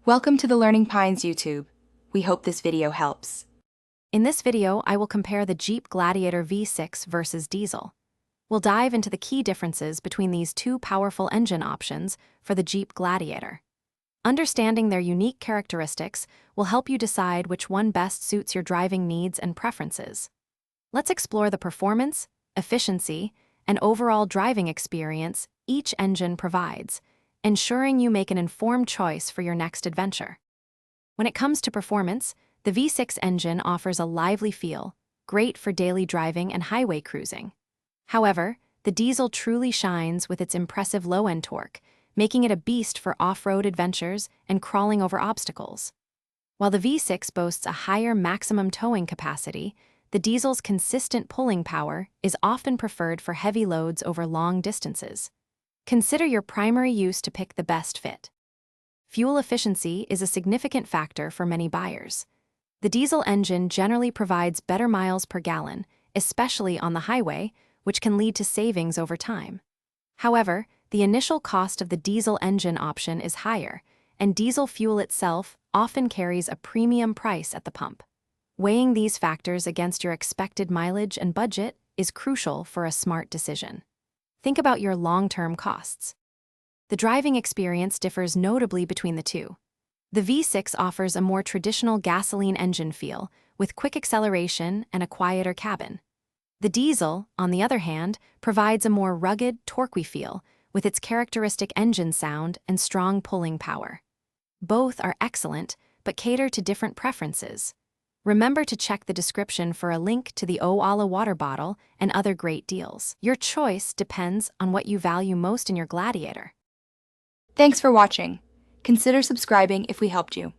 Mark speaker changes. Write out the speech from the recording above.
Speaker 1: Welcome to the Learning Pines YouTube. We hope this video helps.
Speaker 2: In this video, I will compare the Jeep Gladiator V6 versus diesel. We'll dive into the key differences between these two powerful engine options for the Jeep Gladiator. Understanding their unique characteristics will help you decide which one best suits your driving needs and preferences. Let's explore the performance, efficiency, and overall driving experience each engine provides, ensuring you make an informed choice for your next adventure. When it comes to performance, the V6 engine offers a lively feel, great for daily driving and highway cruising. However, the diesel truly shines with its impressive low-end torque, making it a beast for off-road adventures and crawling over obstacles. While the V6 boasts a higher maximum towing capacity, the diesel's consistent pulling power is often preferred for heavy loads over long distances. Consider your primary use to pick the best fit. Fuel efficiency is a significant factor for many buyers. The diesel engine generally provides better miles per gallon, especially on the highway, which can lead to savings over time. However, the initial cost of the diesel engine option is higher, and diesel fuel itself often carries a premium price at the pump. Weighing these factors against your expected mileage and budget is crucial for a smart decision. Think about your long-term costs. The driving experience differs notably between the two. The V6 offers a more traditional gasoline engine feel, with quick acceleration and a quieter cabin. The diesel, on the other hand, provides a more rugged, torquey feel, with its characteristic engine sound and strong pulling power. Both are excellent, but cater to different preferences. Remember to check the description for a link to the Owala water bottle and other great deals. Your choice depends on what you value most in your Gladiator.
Speaker 1: Thanks for watching. Consider subscribing if we helped you.